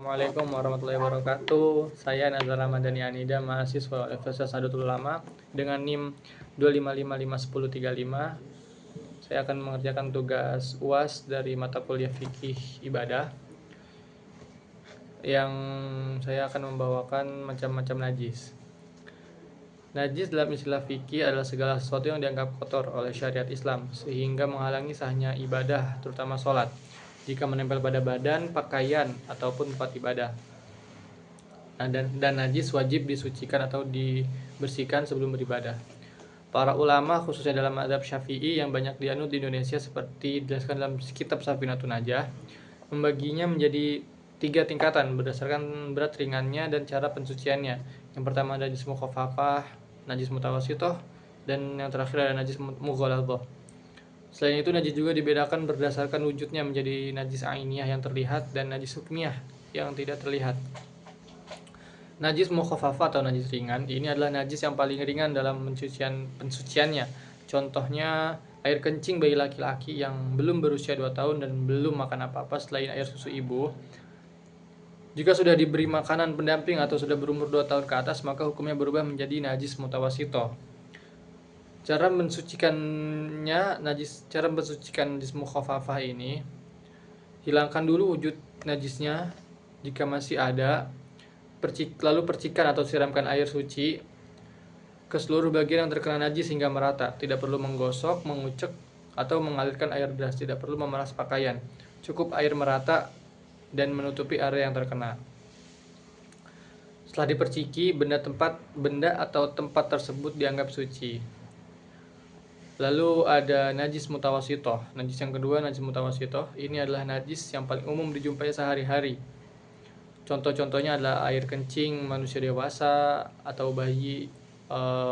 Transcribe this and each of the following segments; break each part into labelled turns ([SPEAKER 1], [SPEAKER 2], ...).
[SPEAKER 1] Assalamualaikum warahmatullahi wabarakatuh. Saya Nazar Ramadhani Anida, mahasiswa Universitas Nahdlatul Ulama dengan NIM 2555105. Saya akan mengerjakan tugas UAS dari mata kuliah fikih ibadah yang saya akan membawakan macam-macam najis. Najis dalam istilah fikih adalah segala sesuatu yang dianggap kotor oleh syariat Islam sehingga menghalangi sahnya ibadah, terutama sholat, jika menempel pada badan, pakaian, ataupun tempat ibadah. Nah, dan najis wajib disucikan atau dibersihkan sebelum beribadah. Para ulama khususnya dalam mazhab Syafi'i yang banyak dianut di Indonesia seperti dijelaskan dalam kitab Safinatun Najah membaginya menjadi 3 tingkatan berdasarkan berat ringannya dan cara pensuciannya. Yang pertama ada najis mukhafafah, najis mutawasitoh, dan yang terakhir ada najis mughaladzah. Selain itu najis juga dibedakan berdasarkan wujudnya menjadi najis ainiyah yang terlihat dan najis hukmiyah yang tidak terlihat. Najis mukhafafah atau najis ringan ini adalah najis yang paling ringan dalam pensuciannya. Contohnya air kencing bayi laki-laki yang belum berusia 2 tahun dan belum makan apa-apa selain air susu ibu. Jika sudah diberi makanan pendamping atau sudah berumur 2 tahun ke atas, maka hukumnya berubah menjadi najis mutawasito. Cara mensucikan najis mukhafafah ini, hilangkan dulu wujud najisnya jika masih ada, lalu percikan atau siramkan air suci ke seluruh bagian yang terkena najis hingga merata. Tidak perlu menggosok, mengucek, atau mengalirkan air deras. Tidak perlu memeras pakaian. Cukup air merata dan menutupi area yang terkena. Setelah diperciki, benda atau tempat tersebut dianggap suci. Lalu ada najis mutawasitoh. Najis yang kedua, najis mutawasitoh. Ini adalah najis yang paling umum dijumpai sehari-hari. Contoh-contohnya adalah air kencing manusia dewasa atau bayi,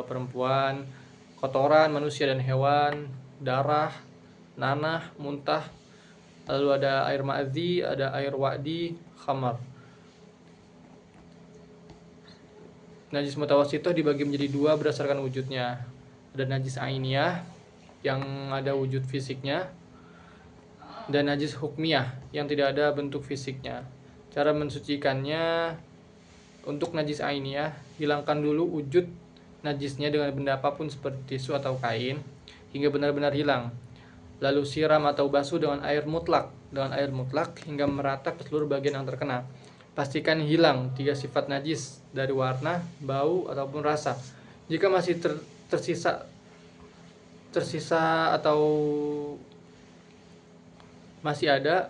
[SPEAKER 1] perempuan, kotoran manusia dan hewan, darah, nanah, muntah. Lalu ada air ma'zi, ada air wa'di, khamar. Najis mutawasitoh dibagi menjadi 2 berdasarkan wujudnya. Ada najis ainiyah yang ada wujud fisiknya dan najis hukmiyah yang tidak ada bentuk fisiknya. Cara mensucikannya, untuk najis ainiyah, hilangkan dulu wujud najisnya dengan benda apapun seperti tisu atau kain hingga benar-benar hilang. Lalu siram atau basuh dengan air mutlak hingga merata ke seluruh bagian yang terkena. Pastikan hilang 3 sifat najis dari warna, bau, ataupun rasa. Jika masih tersisa atau masih ada,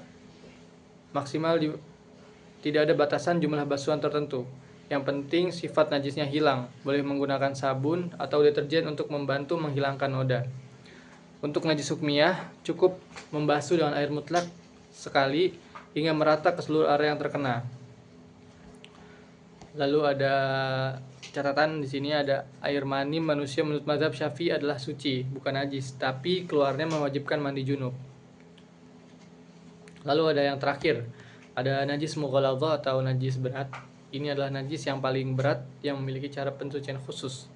[SPEAKER 1] tidak ada batasan jumlah basuhan tertentu. Yang penting sifat najisnya hilang. Boleh menggunakan sabun atau deterjen untuk membantu menghilangkan noda. Untuk najis hukmiyah, cukup membasuh dengan air mutlak sekali hingga merata ke seluruh area yang terkena. Lalu ada catatan di sini, ada air mani manusia menurut mazhab Syafi'i adalah suci, bukan najis, tapi keluarnya mewajibkan mandi junub. Lalu ada yang terakhir, ada najis mughaladzah atau najis berat. Ini adalah najis yang paling berat yang memiliki cara pensucian khusus.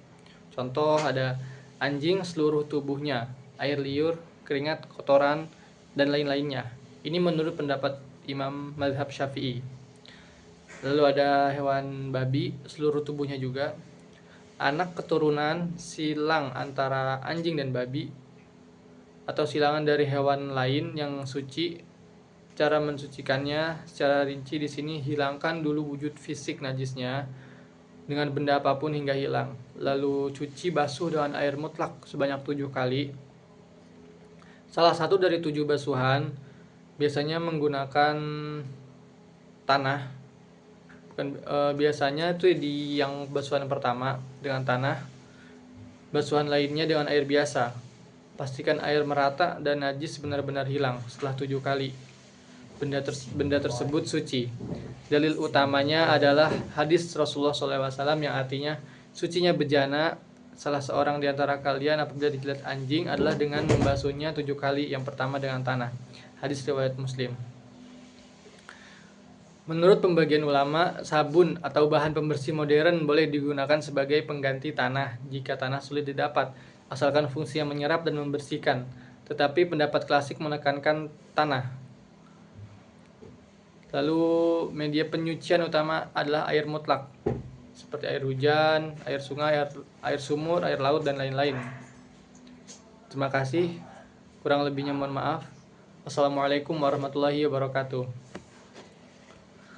[SPEAKER 1] Contoh ada anjing seluruh tubuhnya, air liur, keringat, kotoran, dan lain-lainnya. Ini menurut pendapat Imam mazhab Syafi'i. Lalu ada hewan babi, seluruh tubuhnya juga. Anak keturunan silang antara anjing dan babi atau silangan dari hewan lain yang suci. Cara mensucikannya secara rinci di sini, hilangkan dulu wujud fisik najisnya dengan benda apapun hingga hilang. Lalu cuci basuh dengan air mutlak sebanyak 7 kali. Salah satu dari 7 basuhan biasanya menggunakan tanah. Biasanya itu di yang basuhan pertama dengan tanah, basuhan lainnya dengan air biasa. Pastikan air merata dan najis benar-benar hilang setelah 7 kali. Benda tersebut suci. Dalil utamanya adalah hadis Rasulullah SAW yang artinya, sucinya bejana salah seorang di antara kalian apabila dijilat anjing adalah dengan membasuhnya 7 kali, yang pertama dengan tanah. Hadis riwayat Muslim. Menurut pembagian ulama, sabun atau bahan pembersih modern boleh digunakan sebagai pengganti tanah jika tanah sulit didapat, asalkan fungsinya menyerap dan membersihkan. Tetapi pendapat klasik menekankan tanah. Lalu media penyucian utama adalah air mutlak, seperti air hujan, air sungai, air sumur, air laut, dan lain-lain. Terima kasih. Kurang lebihnya mohon maaf. Wassalamualaikum warahmatullahi wabarakatuh.